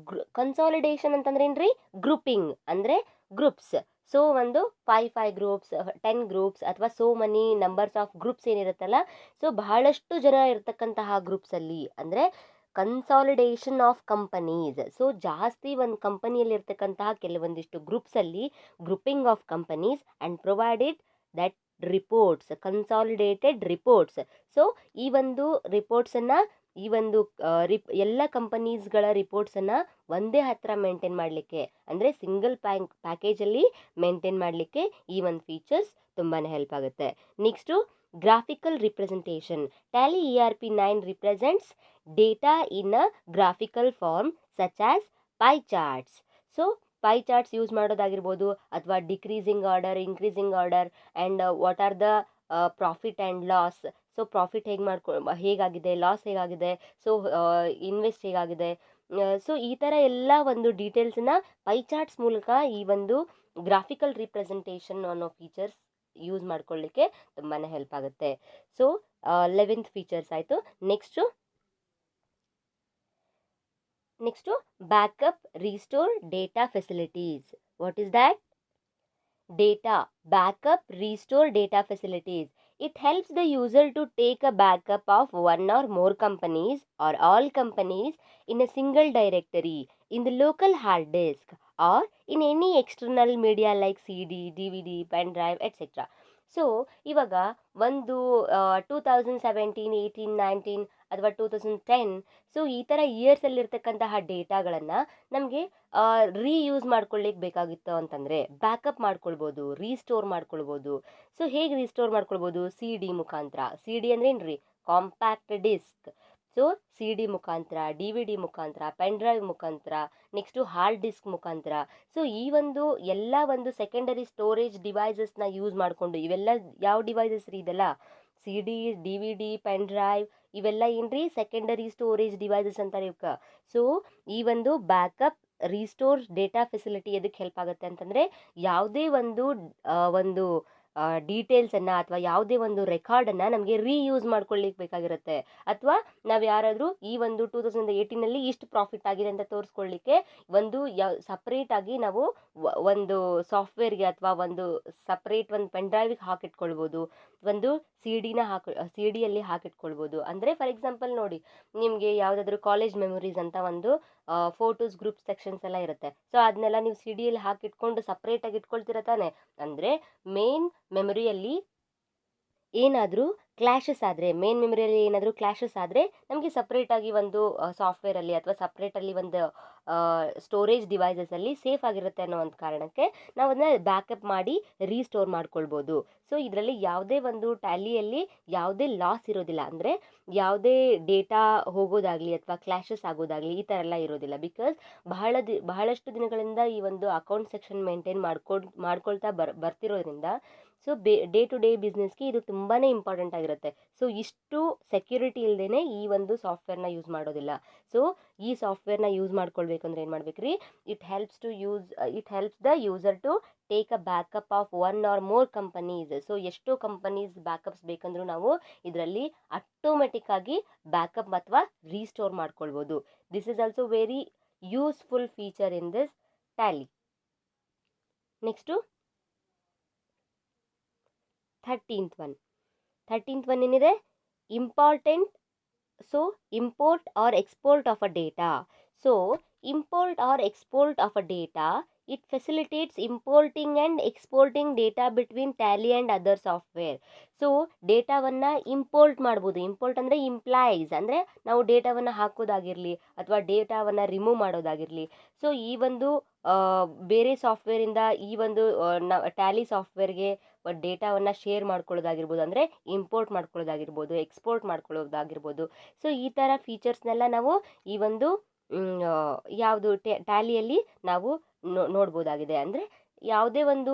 ಕನ್ಸಾಲಿಡೇಷನ್ ಅಂತಂದ್ರೆ ಏನ್ರಿ, ಗ್ರೂಪಿಂಗ್ ಅಂದರೆ ಗ್ರೂಪ್ಸ್. ಸೊ ಒಂದು 5 ಗ್ರೂಪ್ಸ್, 10 ಗ್ರೂಪ್ಸ್ ಅಥವಾ so many numbers of groups ಏನಿರುತ್ತಲ್ಲ, ಸೊ ಬಹಳಷ್ಟು ಜನ ಇರತಕ್ಕಂತಹ ಗ್ರೂಪ್ಸಲ್ಲಿ ಅಂದರೆ ಕನ್ಸಾಲಿಡೇಷನ್ ಆಫ್ ಕಂಪನೀಸ್. ಸೊ ಜಾಸ್ತಿ ಒಂದು ಕಂಪನಿಯಲ್ಲಿ ಇರ್ತಕ್ಕಂತಹ ಕೆಲವೊಂದಿಷ್ಟು ಗ್ರೂಪ್ಸಲ್ಲಿ grouping of companies and provided that reports, consolidated reports. So ಈ ಒಂದು ರಿಪೋರ್ಟ್ಸನ್ನು ಈ ಒಂದು ಎಲ್ಲ ಕಂಪನೀಸ್ಗಳ ರಿಪೋರ್ಟ್ಸನ್ನು ಒಂದೇ ಹತ್ರ ಮೇಂಟೈನ್ ಮಾಡಲಿಕ್ಕೆ ಅಂದರೆ ಸಿಂಗಲ್ ಪ್ಯಾಕೇಜಲ್ಲಿ ಮೇಂಟೈನ್ ಮಾಡಲಿಕ್ಕೆ ಈ ಒಂದು ಫೀಚರ್ಸ್ ತುಂಬಾ ಹೆಲ್ಪ್ ಆಗುತ್ತೆ. Next graphical representation. Tally ERP9 represents data in a graphical form such as pie charts. So pie charts use ಮಾಡೋದಾಗಿರ್ಬೋದು, ಅಥವಾ decreasing order, increasing order, and what are the profit and loss. So profit ಹೇಗಾಗಿದೆ, loss ಹೇಗಾಗಿದೆ, so invest ಹೇಗಾಗಿದೆ. So ಈ ಥರ ಎಲ್ಲ ಒಂದು ಡೀಟೇಲ್ಸನ್ನ pi charts ಮೂಲಕ ಈ ಒಂದು ಗ್ರಾಫಿಕಲ್ ರಿಪ್ರೆಸೆಂಟೇಷನ್ ಅನ್ನೋ ಫೀಚರ್ಸ್ ಯೂಸ್ ಮಾಡ್ಕೊಳ್ಳಿಕ್ಕೆ ತುಂಬಾ ಹೆಲ್ಪ್ ಆಗುತ್ತೆ. ಸೊ 11th ಫೀಚರ್ಸ್ ಆಯಿತು. Next backup restore data facilities. What is that? Data, backup, restore data facilities. It helps the user to take a backup of one or more companies or all companies in a single directory in the local hard disk or in any external media like CD, DVD, pen drive, etc. So ಇವಾಗ ಒಂದು 2017, 18, 19 ಅಥವಾ 2010, so ಈ ಥರ ಇಯರ್ಸಲ್ಲಿರ್ತಕ್ಕಂತಹ ಡೇಟಾಗಳನ್ನು ನಮಗೆ reuse ಮಾಡ್ಕೊಳ್ಳಿಕ್ಕೆ ಬೇಕಾಗಿತ್ತು ಅಂತಂದರೆ backup ಮಾಡ್ಕೊಳ್ಬೋದು, ರೀಸ್ಟೋರ್ ಮಾಡ್ಕೊಳ್ಬೋದು. ಸೊ ಹೇಗೆ ರೀಸ್ಟೋರ್ ಮಾಡ್ಕೊಳ್ಬೋದು? ಸಿ ಡಿ ಮುಖಾಂತರ. ಸಿ ಡಿ ಅಂದರೆ ಏನು ರೀ? Compact disc. So C D ಮುಖಾಂತರ, ಡಿ ವಿ ಡಿ ಮುಖಾಂತರ, ಪೆನ್ ಡ್ರೈವ್ ಮುಖಾಂತರ, ನೆಕ್ಸ್ಟು ಹಾರ್ಡ್ ಡಿಸ್ಕ್ ಮುಖಾಂತರ. ಸೊ ಈ ಒಂದು ಎಲ್ಲ ಒಂದು ಸೆಕೆಂಡರಿ ಸ್ಟೋರೇಜ್ ಡಿವೈಸಸ್ನ ಯೂಸ್ ಮಾಡಿಕೊಂಡು, ಇವೆಲ್ಲ ಯಾವ ಡಿವೈಸಸ್ ರೀ ಇದೆಲ್ಲ? C D, D V D, pen drive, ಇವೆಲ್ಲ ಏನ್ರಿ ಸೆಕೆಂಡರಿ ಸ್ಟೋರೇಜ್ ಡಿವೈಸಸ್ ಅಂತಾರೆ ಇವಕ್ಕೆ. ಸೊ ಈ ಒಂದು ಬ್ಯಾಕಪ್ ರೀಸ್ಟೋರ್ ಡೇಟಾ ಫೆಸಿಲಿಟಿ ಎದಕ್ಕೆ ಹೆಲ್ಪ್ ಆಗುತ್ತೆ ಅಂತಂದರೆ, ಯಾವುದೇ ಒಂದು ಡೀಟೇಲ್ಸನ್ನು ಅಥವಾ ಯಾವುದೇ ಒಂದು ರೆಕಾರ್ಡನ್ನು ನಮಗೆ ರೀಯೂಸ್ ಮಾಡ್ಕೊಳ್ಳಿಕ್ಕೆ ಬೇಕಾಗಿರುತ್ತೆ. ಅಥವಾ ನಾವು ಯಾರಾದರೂ ಈ ಒಂದು 2018ನಲ್ಲಿ ಇಷ್ಟು ಪ್ರಾಫಿಟ್ ಆಗಿದೆ ಅಂತ ತೋರಿಸ್ಕೊಳ್ಳಿಕ್ಕೆ ಒಂದು ಸಪ್ರೇಟಾಗಿ ನಾವು ಒಂದು ಸಾಫ್ಟ್ವೇರ್ಗೆ ಅಥವಾ ಒಂದು ಸಪ್ರೇಟ್ ಒಂದು ಪೆನ್ ಡ್ರೈವಿಗೆ ಹಾಕಿಟ್ಕೊಳ್ಬೋದು, ಒಂದು ಸಿ ಡಿಯಲ್ಲಿ ಹಾಕಿಟ್ಕೊಳ್ಬೋದು. ಅಂದರೆ ಫಾರ್ ಎಕ್ಸಾಂಪಲ್ ನೋಡಿ, ನಿಮಗೆ ಯಾವುದಾದ್ರೂ ಕಾಲೇಜ್ ಮೆಮೊರೀಸ್ ಅಂತ ಒಂದು ಫೋಟೋಸ್ ಗ್ರೂಪ್ ಸೆಕ್ಷನ್ಸ್ ಎಲ್ಲ ಇರುತ್ತೆ. ಸೊ ಅದನ್ನೆಲ್ಲ ನೀವು ಸಿ ಡಿಯಲ್ಲಿ ಹಾಕಿಟ್ಕೊಂಡು ಸಪ್ರೇಟಾಗಿ ಇಟ್ಕೊಳ್ತೀರ ತಾನೆ. ಅಂದರೆ ಮೇನ್ ಮೆಮೊರಿಯಲ್ಲಿ ಏನಾದರೂ ಕ್ಲ್ಯಾಶಸ್ ಆದರೆ, ನಮಗೆ ಸಪ್ರೇಟಾಗಿ ಒಂದು ಸಾಫ್ಟ್ವೇರಲ್ಲಿ ಅಥವಾ ಸಪ್ರೇಟಲ್ಲಿ ಒಂದು ಸ್ಟೋರೇಜ್ ಡಿವೈಸಸಲ್ಲಿ ಸೇಫ್ ಆಗಿರುತ್ತೆ ಅನ್ನೋ ಒಂದು ಕಾರಣಕ್ಕೆ ನಾವು ಅದನ್ನ ಬ್ಯಾಕಪ್ ಮಾಡಿ ರೀಸ್ಟೋರ್ ಮಾಡ್ಕೊಳ್ಬೋದು. ಸೊ ಇದರಲ್ಲಿ ಯಾವುದೇ ಒಂದು ಟ್ಯಾಲಿಯಲ್ಲಿ ಯಾವುದೇ ಲಾಸ್ ಇರೋದಿಲ್ಲ. ಅಂದರೆ ಯಾವುದೇ ಡೇಟಾ ಹೋಗೋದಾಗಲಿ ಅಥವಾ ಕ್ಲ್ಯಾಶಸ್ ಆಗೋದಾಗಲಿ ಈ ಥರ ಎಲ್ಲ ಇರೋದಿಲ್ಲ. ಬಿಕಾಸ್ ಬಹಳಷ್ಟು ದಿನಗಳಿಂದ ಈ ಒಂದು ಅಕೌಂಟ್ ಸೆಕ್ಷನ್ ಮೇಂಟೈನ್ ಮಾಡ್ಕೊಳ್ತಾ ಬರ್ತಿರೋದ್ರಿಂದ ಸೊ ಡೇ ಟು ಡೇ ಬಿಸ್ನೆಸ್ಗೆ ಇದು ತುಂಬಾ ಇಂಪಾರ್ಟೆಂಟ್ ಆಗಿರುತ್ತೆ. ಸೊ ಇಷ್ಟು ಸೆಕ್ಯೂರಿಟಿ ಇಲ್ಲದೇ ಈ ಒಂದು ಸಾಫ್ಟ್ವೇರ್ನ ಯೂಸ್ ಮಾಡೋದಿಲ್ಲ. ಸೊ ಈ ಸಾಫ್ಟ್ವೇರ್ನ ಯೂಸ್ ಮಾಡ್ಕೊಳ್ಬೇಕಂದ್ರೆ ಏನು ಮಾಡ್ಬೇಕ್ರಿ? It helps the user to take a backup of one or more companies. So ಎಷ್ಟೋ ಕಂಪನೀಸ್ ಬ್ಯಾಕಪ್ಸ್ ಬೇಕಂದ್ರೂ ನಾವು ಇದರಲ್ಲಿ ಆಟೋಮೆಟಿಕ್ ಆಗಿ ಬ್ಯಾಕಪ್ ಅಥವಾ ರೀಸ್ಟೋರ್ ಮಾಡ್ಕೊಳ್ಬೋದು. This is also very useful feature in this Tally. Next 13th one ಏನಿದೆ? Important. So import or export of a data. So import or export of a data, it facilitates importing and exporting data between Tally and other software. So ಡೇಟಾವನ್ನು import ಮಾಡ್ಬೋದು. Import ಅಂದರೆ implies, ಅಂದರೆ ನಾವು ಡೇಟಾವನ್ನು ಹಾಕೋದಾಗಿರಲಿ ಅಥವಾ ಡೇಟಾವನ್ನು remove ಮಾಡೋದಾಗಿರಲಿ. So ಈ ಒಂದು ಬೇರೆ ಸಾಫ್ಟ್ವೇರಿಂದ ಈ ಒಂದು ಟ್ಯಾಲಿ ಸಾಫ್ಟ್ವೇರ್ಗೆ ಡೇಟಾವನ್ನು ಶೇರ್ ಮಾಡ್ಕೊಳ್ಳೋದಾಗಿರ್ಬೋದು, ಅಂದರೆ ಇಂಪೋರ್ಟ್ ಮಾಡ್ಕೊಳ್ಳೋದಾಗಿರ್ಬೋದು, ಎಕ್ಸ್ಪೋರ್ಟ್ ಮಾಡ್ಕೊಳ್ಳೋದಾಗಿರ್ಬೋದು. ಸೊ ಈ ಥರ ಫೀಚರ್ಸ್ನೆಲ್ಲ ನಾವು ಈ ಒಂದು ಯಾವುದು ಟ್ಯಾಲಿಯಲ್ಲಿ ನಾವು ನೋಡ್ಬೋದಾಗಿದೆ. ಅಂದರೆ ಯಾವುದೇ ಒಂದು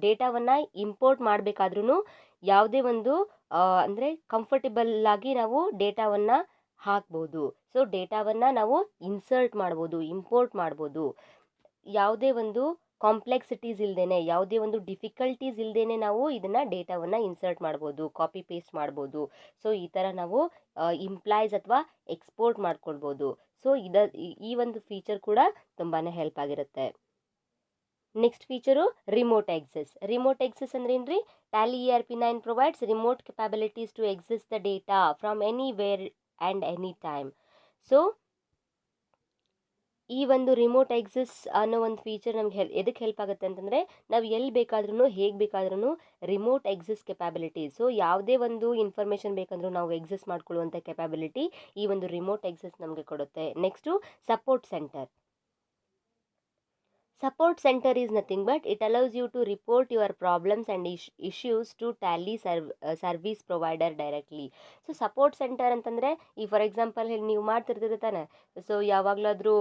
ಡೇಟಾವನ್ನು ಇಂಪೋರ್ಟ್ ಮಾಡಬೇಕಾದ್ರೂ ಯಾವುದೇ ಒಂದು ಅಂದರೆ ಕಂಫರ್ಟೇಬಲ್ ಆಗಿ ನಾವು ಡೇಟಾವನ್ನು ಹಾಕ್ಬೋದು. ಸೊ ಡೇಟಾವನ್ನು ನಾವು ಇನ್ಸರ್ಟ್ ಮಾಡ್ಬೋದು, ಇಂಪೋರ್ಟ್ ಮಾಡ್ಬೋದು. ಯಾವುದೇ ಒಂದು ಕಾಂಪ್ಲೆಕ್ಸಿಟೀಸ್ ಇಲ್ಲದೇ, ಯಾವುದೇ ಒಂದು ಡಿಫಿಕಲ್ಟೀಸ್ ಇಲ್ಲದೇ ನಾವು ಇದನ್ನು ಡೇಟಾವನ್ನು ಇನ್ಸರ್ಟ್ ಮಾಡ್ಬೋದು, ಕಾಪಿ ಪೇಸ್ಟ್ ಮಾಡ್ಬೋದು. ಸೊ ಈ ಥರ ನಾವು ಇಂಪ್ಲೈಸ್ ಅಥವಾ ಎಕ್ಸ್ಪೋರ್ಟ್ ಮಾಡ್ಕೊಳ್ಬೋದು. ಸೊ ಈ ಒಂದು ಫೀಚರ್ ಕೂಡ ತುಂಬಾ ಹೆಲ್ಪ್ ಆಗಿರುತ್ತೆ. Next feature remote access. Remote access ಅಂದ್ರೆ ಏನ್ರಿ? Tally ERP9 provides remote capabilities to access the data from anywhere and any time. So ಈ ಒಂದು ರಿಮೋಟ್ ಎಕ್ಸೆಸ್ ಅನ್ನೋ ಒಂದು ಫೀಚರ್ ನಮ್ಗೆ ಎದಕ್ಕೆ ಹೆಲ್ಪ್ ಆಗುತ್ತೆ ಅಂತಂದರೆ, ನಾವು ಎಲ್ಲಿ ಬೇಕಾದ್ರೂ ಹೇಗೆ ಬೇಕಾದ್ರೂ ರಿಮೋಟ್ ಎಕ್ಸೆಸ್ ಕೆಪಾಬಿಲಿಟಿ. ಸೊ ಯಾವುದೇ ಒಂದು ಇನ್ಫಾರ್ಮೇಷನ್ ಬೇಕಂದ್ರೂ ನಾವು ಎಕ್ಸೆಸ್ ಮಾಡ್ಕೊಳ್ಳುವಂಥ ಕೆಪಾಬಿಲಿಟಿ ಈ ಒಂದು ರಿಮೋಟ್ ಎಕ್ಸೆಸ್ ನಮಗೆ ಕೊಡುತ್ತೆ. Next support centre. Support center is nothing but it allows you to report your problems and issues to Tally service provider directly. So support centre ಅಂತಂದರೆ ಈ for example ಹೇಳಿ ನೀವು ಮಾಡ್ತಿರ್ತೀರಿ ತಾನೆ. So ಯಾವಾಗಲಾದರೂ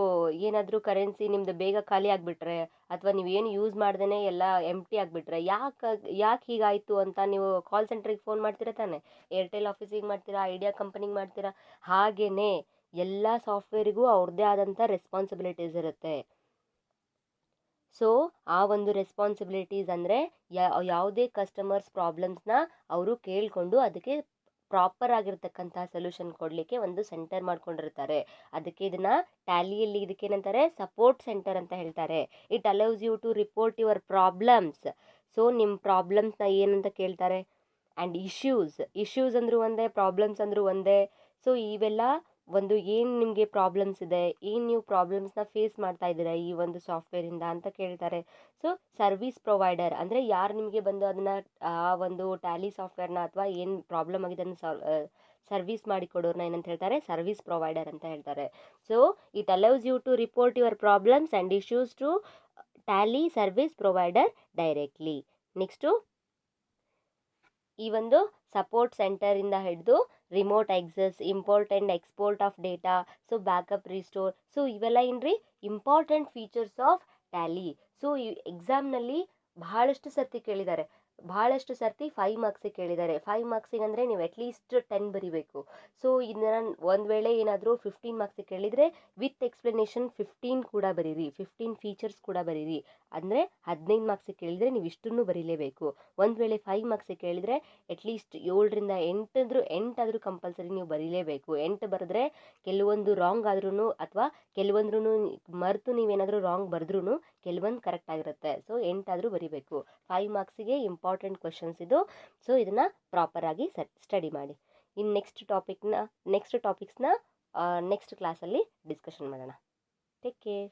ಏನಾದರೂ ಕರೆನ್ಸಿ ನಿಮ್ಮದು ಬೇಗ ಖಾಲಿ ಆಗಿಬಿಟ್ರೆ ಅಥವಾ ನೀವು ಏನು ಯೂಸ್ ಮಾಡ್ದೇ ಎಲ್ಲ ಎಂಟಿ ಆಗಿಬಿಟ್ರೆ ಯಾಕೆ ಹೀಗಾಯಿತು ಅಂತ ನೀವು ಕಾಲ್ ಸೆಂಟ್ರಿಗೆ ಫೋನ್ ಮಾಡ್ತೀರಾ ತಾನೆ. ಏರ್ಟೆಲ್ ಆಫೀಸಿಗೆ ಮಾಡ್ತೀರಾ, ಐಡಿಯಾ ಕಂಪನಿಗೆ ಮಾಡ್ತೀರಾ. ಹಾಗೆಯೇ ಎಲ್ಲ ಸಾಫ್ಟ್ವೇರಿಗೂ ಅವ್ರದ್ದೇ ಆದಂಥ ರೆಸ್ಪಾನ್ಸಿಬಿಲಿಟೀಸ್ ಇರುತ್ತೆ. ಸೊ ಆ ಒಂದು ರೆಸ್ಪಾನ್ಸಿಬಿಲಿಟೀಸ್ ಅಂದರೆ ಯಾವುದೇ ಕಸ್ಟಮರ್ಸ್ ಪ್ರಾಬ್ಲಮ್ಸ್ನ ಅವರು ಕೇಳಿಕೊಂಡು ಅದಕ್ಕೆ ಪ್ರಾಪರ್ ಆಗಿರ್ತಕ್ಕಂಥ ಸೊಲ್ಯೂಷನ್ ಕೊಡಲಿಕ್ಕೆ ಒಂದು ಸೆಂಟರ್ ಮಾಡ್ಕೊಂಡಿರ್ತಾರೆ. ಅದಕ್ಕೆ ಇದನ್ನು ಟ್ಯಾಲಿಯಲ್ಲಿ ಇದಕ್ಕೇನಂತಾರೆ ಸಪೋರ್ಟ್ ಸೆಂಟರ್ ಅಂತ ಹೇಳ್ತಾರೆ. It allows you to report your problems. So ನಿಮ್ಮ ಪ್ರಾಬ್ಲಮ್ಸ್ನ ಏನಂತ ಕೇಳ್ತಾರೆ. ಆ್ಯಂಡ್ ಇಶ್ಯೂಸ್ ಅಂದರೂ ಒಂದೇ, ಪ್ರಾಬ್ಲಮ್ಸ್ ಅಂದರೂ ಒಂದೇ. ಸೊ ಇವೆಲ್ಲ ಒಂದು ಏನು ನಿಮಗೆ ಪ್ರಾಬ್ಲಮ್ಸ್ ಇದೆ, ಏನು ನೀವು ಪ್ರಾಬ್ಲಮ್ಸ್ನ ಫೇಸ್ ಮಾಡ್ತಾ ಇದ್ದೀರಾ ಈ ಒಂದು ಸಾಫ್ಟ್ವೇರಿಂದ ಅಂತ ಕೇಳ್ತಾರೆ. ಸೊ ಸರ್ವಿಸ್ ಪ್ರೊವೈಡರ್ ಅಂದರೆ ಯಾರು ನಿಮಗೆ ಬಂದು ಅದನ್ನು ಆ ಒಂದು ಟ್ಯಾಲಿ ಸಾಫ್ಟ್ವೇರ್ನ ಅಥವಾ ಏನು ಪ್ರಾಬ್ಲಮ್ ಆಗಿದೆ ಅದನ್ನು ಸರ್ವಿಸ್ ಮಾಡಿಕೊಡೋರ್ನ ಏನಂತ ಹೇಳ್ತಾರೆ, ಸರ್ವಿಸ್ ಪ್ರೊವೈಡರ್ ಅಂತ ಹೇಳ್ತಾರೆ. So it allows you to report your problems and issues to Tally service provider directly. Next ಈ ಒಂದು ಸಪೋರ್ಟ್ ಸೆಂಟರಿಂದ ಹಿಡಿದು remote access, import and export of data, so backup restore, so ಇವೆಲ್ಲ ಏನ್ರಿ important features of Tally. So ಈ ಎಕ್ಸಾಮ್ನಲ್ಲಿ ಭಾಳಷ್ಟು ಸರ್ತಿ ಕೇಳಿದ್ದಾರೆ, ಭಾಳಷ್ಟು ಸರ್ತಿ 5 ಮಾರ್ಕ್ಸಿಗೆ ಕೇಳಿದ್ದಾರೆ. 5 ಮಾರ್ಕ್ಸಿಗೆ ಅಂದರೆ ನೀವು ಅಟ್ಲೀಸ್ಟ್ 10 ಬರಿಬೇಕು. ಸೊ ಇದನ್ನು ಒಂದು ವೇಳೆ ಏನಾದರೂ 15 ಮಾರ್ಕ್ಸಿಗೆ ಕೇಳಿದರೆ ವಿತ್ ಎಕ್ಸ್ಪ್ಲನೇಷನ್ 15 ಕೂಡ ಬರೀರಿ, 15 ಫೀಚರ್ಸ್ ಕೂಡ ಬರೀರಿ. ಅಂದರೆ 15 ಮಾರ್ಕ್ಸಿಗೆ ಕೇಳಿದರೆ ನೀವು ಇಷ್ಟನ್ನು ಬರೀಲೇಬೇಕು. ಒಂದು ವೇಳೆ 5 ಮಾರ್ಕ್ಸಿಗೆ ಕೇಳಿದರೆ ಅಟ್ಲೀಸ್ಟ್ 7ರಿಂದ 8 ಕಂಪಲ್ಸರಿ ನೀವು ಬರೀಲೇಬೇಕು. 8 ಬರೆದ್ರೆ ಕೆಲವೊಂದು ರಾಂಗ್ ಆದ್ರೂ ಅಥವಾ ಕೆಲವೊಂದ್ರೂ ಮರೆತು ನೀವೇನಾದರೂ ರಾಂಗ್ ಬರೆದ್ರೂ ಕೆಲವೊಂದು ಕರೆಕ್ಟ್ ಆಗಿರುತ್ತೆ. ಸೊ 8 ಬರೀಬೇಕು. 5 ಮಾರ್ಕ್ಸಿಗೆ ಇಂಪಾರ್ಟೆಂಟ್ ಕ್ವೆಶನ್ಸ್ ಇದು. ಸೊ ಇದನ್ನು ಪ್ರಾಪರಾಗಿ ಸ್ಟಡಿ ಮಾಡಿ. ಇನ್ನು ನೆಕ್ಸ್ಟ್ ಟಾಪಿಕ್ಸ್ನ ನೆಕ್ಸ್ಟ್ ಕ್ಲಾಸಲ್ಲಿ ಡಿಸ್ಕಷನ್ ಮಾಡೋಣ. Take care.